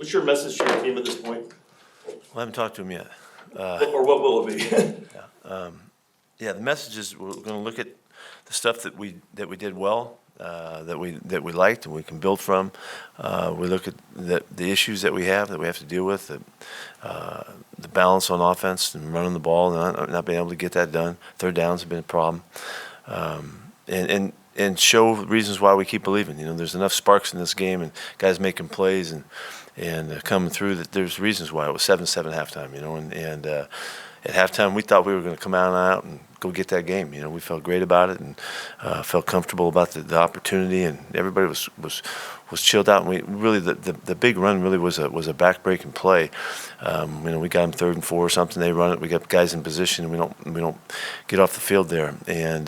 What's your message to your team at this point? Well, I haven't talked to him yet. Or what will it be? Yeah, the message is we're going to look at the stuff that we did well, that we liked and we can build from. We look at the issues that we have to deal with, the balance on offense and running the ball and not being able to get that done. Third downs have been a problem, and show reasons why we keep believing. You know, there's enough sparks in this game and guys making plays and coming through that there's reasons why it was 7-7 halftime. You know, and at halftime we thought we were going to come out and go get that game. You know, we felt great about it and felt comfortable about the opportunity, and everybody was chilled out. And we really the big run really was a back-breaking play. You know, we got them 3rd and 4 or something. They run it. We got guys in position, and we don't get off the field there. And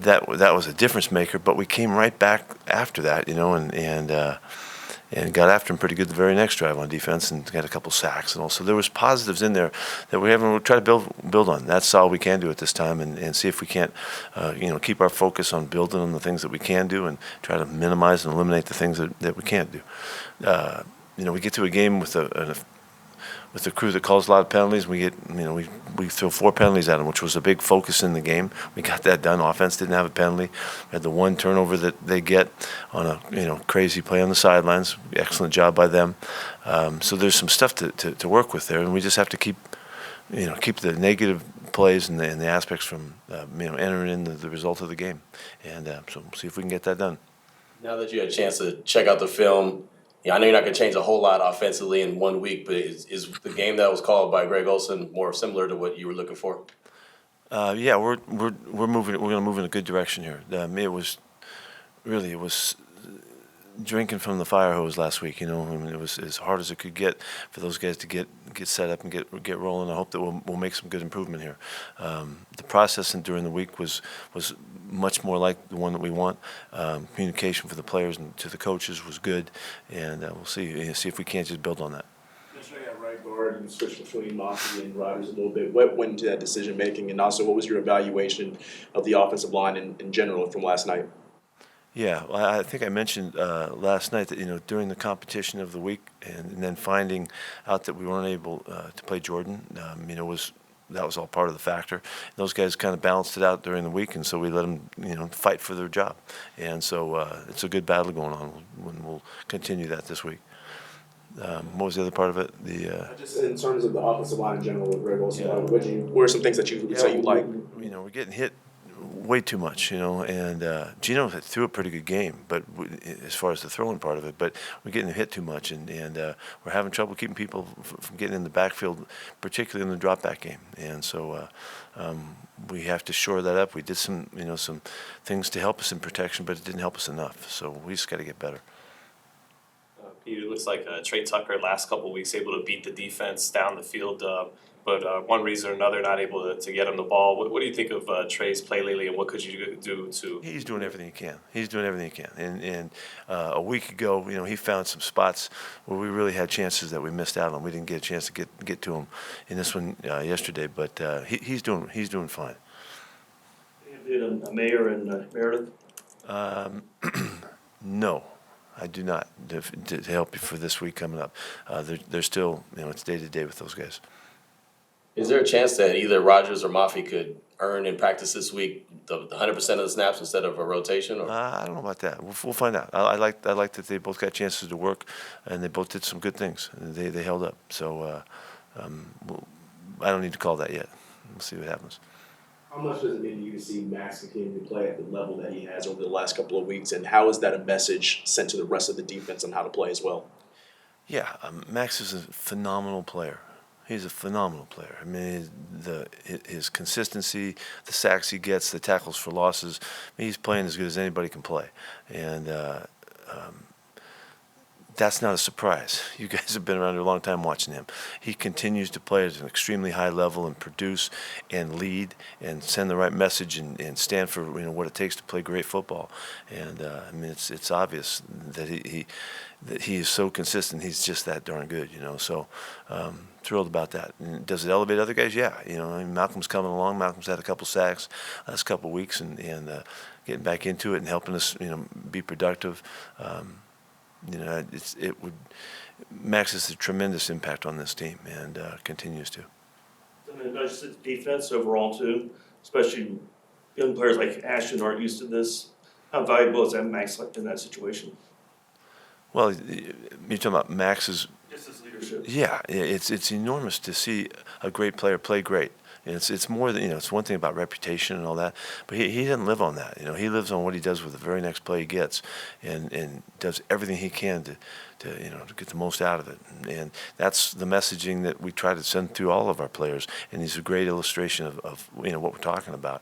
that was a difference maker. But we came right back after that. You know, and got after him pretty good the very next drive on defense and got a couple sacks and all. So there was positives in there that we'll try to build on. That's all we can do at this time, and see if we can't, you know, keep our focus on building on the things that we can do and try to minimize and eliminate the things that we can't do. You know, we get to a game with a crew that calls a lot of penalties. We throw 4 penalties at them, which was a big focus in the game. We got that done. Offense didn't have a penalty. We had the one turnover that they get on a crazy play on the sidelines. Excellent job by them. So there's some stuff to work with there, and we just have to keep the negative plays and the aspects from entering in the result of the game, and so we'll see if we can get that done. Now that you had a chance to check out the film, I know you're not going to change a whole lot offensively in 1 week, but is the game that was called by Greg Olson more similar to what you were looking for? Yeah, we're moving. We're going to move in a good direction here. It was drinking from the fire hose last week. You know, I mean, it was as hard as it could get for those guys to get set up and get rolling. I hope that we'll make some good improvement here. The process during the week was much more like the one that we want. Communication for the players and to the coaches was good, and we'll see if we can't just build on that. Yesterday at right guard, you switched between Moffey and Rodgers a little bit. What went into that decision making, and also what was your evaluation of the offensive line in general from last night? Yeah, well, I think I mentioned last night that during the competition of the week, and then finding out that we weren't able to play Jordan, that was all part of the factor. Those guys kind of balanced it out during the week, and so we let them fight for their job, and so it's a good battle going on. We'll continue that this week. What was the other part of it? Just in terms of the offensive line in general with Greg Olson, what are some things that you would say you like? We're getting hit way too much, and Gino threw a pretty good game, but as far as the throwing part of it, but we're getting hit too much, and we're having trouble keeping people from getting in the backfield, particularly in the drop back game, and so we have to shore that up. We did some things to help us in protection, but it didn't help us enough, so we just got to get better. It looks like Trey Tucker last couple of weeks able to beat the defense down the field, but one reason or another not able to get him the ball. What do you think of Trey's play lately, and what could you do to? He's doing everything he can. And a week ago, he found some spots where we really had chances that we missed out on. We didn't get a chance to get to him in this one yesterday, but he's doing fine. Did a Mayor and Meredith? No. I do not, to help you for this week coming up. They're still, it's day to day with those guys. Is there a chance that either Rodgers or Moffey could earn in practice this week the 100% of the snaps instead of a rotation? Or? I don't know about that. We'll find out. I like that they both got chances to work, and they both did some good things. They held up. So I don't need to call that yet. We'll see what happens. How much does it mean to you to see Max continue to play at the level that he has over the last couple of weeks, and how is that a message sent to the rest of the defense on how to play as well? Yeah, Max is a phenomenal player. He's a phenomenal player. I mean, his consistency, the sacks he gets, the tackles for losses, he's playing as good as anybody can play. And that's not a surprise. You guys have been around a long time watching him. He continues to play at an extremely high level and produce and lead and send the right message and stand for what it takes to play great football. And it's obvious that he is so consistent. He's just that darn good, So thrilled about that. And does it elevate other guys? Yeah. Malcolm's coming along. Malcolm's had a couple sacks last couple of weeks and getting back into it and helping us be productive. Max has a tremendous impact on this team and continues to. I mean, not just its defense overall too, especially young players like Ashton aren't used to this. How valuable is that Max like in that situation? Well, you're talking about Max's. Just his leadership. Yeah, it's enormous to see a great player play great. And it's more than, it's one thing about reputation and all that, but he doesn't live on that. He lives on what he does with the very next play he gets, and does everything he can to get the most out of it. And that's the messaging that we try to send through all of our players. And he's a great illustration of what we're talking about.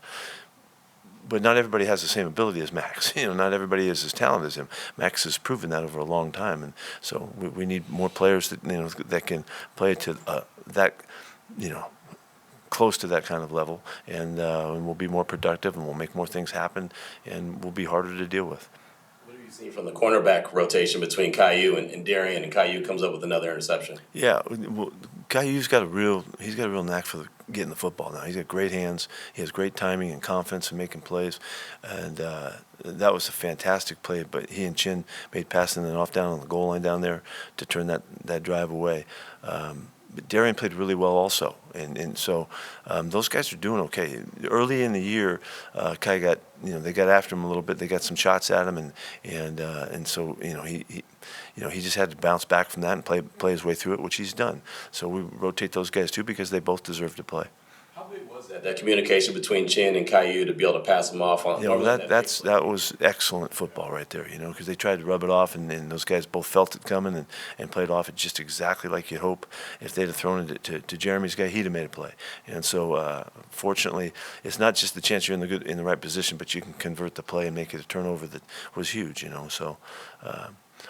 But not everybody has the same ability as Max. Not everybody is as talented as him. Max has proven that over a long time, and so we need more players that that can play to that close to that kind of level, and we'll be more productive, and we'll make more things happen, and we'll be harder to deal with. What have you seen from the cornerback rotation between Caillou and Darian, and Caillou comes up with another interception? Yeah, well, Caillou's got a real knack for getting the football now. He's got great hands. He has great timing and confidence in making plays, and that was a fantastic play. But he and Chin made passing and off down on the goal line down there to turn that drive away. But Darian played really well also, and so those guys are doing okay. Early in the year, Kai got they got after him a little bit. They got some shots at him, and so he just had to bounce back from that and play his way through it, which he's done. So we rotate those guys too because they both deserve to play. How big was that communication between Chin and Caillou to be able to pass them off on? That was excellent football right there. Because they tried to rub it off, and those guys both felt it coming and played off it just exactly like you'd hope. If they'd have thrown it to Jeremy's guy, he'd have made a play. And so, fortunately, it's not just the chance you're in the right position, but you can convert the play and make it a turnover that was huge. So.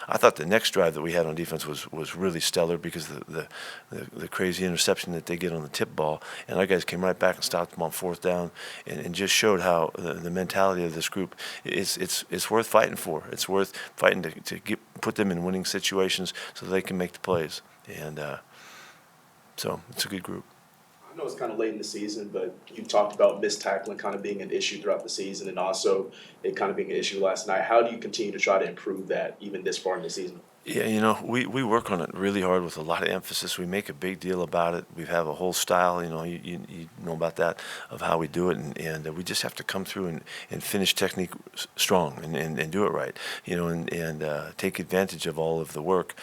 I thought the next drive that we had on defense was really stellar because the crazy interception that they get on the tip ball, and our guys came right back and stopped them on fourth down, and just showed how the mentality of this group it's worth fighting for. It's worth fighting to put them in winning situations so they can make the plays, and so it's a good group. I know it's kind of late in the season, but you talked about missed tackling kind of being an issue throughout the season, and also it kind of being an issue last night. How do you continue to try to improve that even this far in the season? Yeah, we work on it really hard with a lot of emphasis. We make a big deal about it. We have a whole style, you know about that, of how we do it, and we just have to come through and finish technique strong and do it right, and take advantage of all of the work.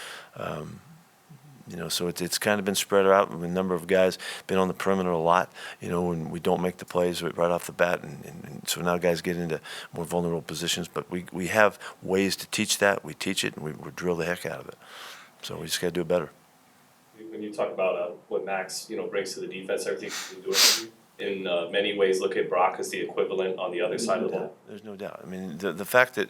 So it's kind of been spread out. A number of guys been on the perimeter a lot, when we don't make the plays right off the bat. And so now guys get into more vulnerable positions. But we have ways to teach that. We teach it, and we drill the heck out of it. So we just got to do it better. When you talk about what Max, brings to the defense, everything he's been doing, in many ways look at Brock as the equivalent on the other side of the ball. There's no doubt. I mean, the fact that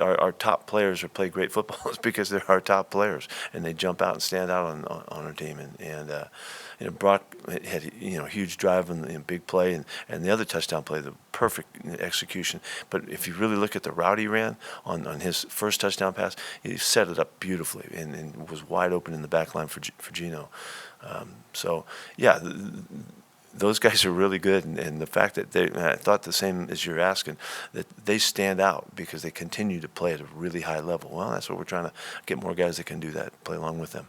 our top players play great football is because they're our top players, and they jump out and stand out on our team. And Brock had huge drive and big play, and the other touchdown play, the perfect execution. But if you really look at the route he ran on his first touchdown pass, he set it up beautifully and was wide open in the back line for Gino. So yeah. Those guys are really good, and the fact that I thought the same as you're asking, that they stand out because they continue to play at a really high level. Well, that's what we're trying to get more guys that can do that, play along with them.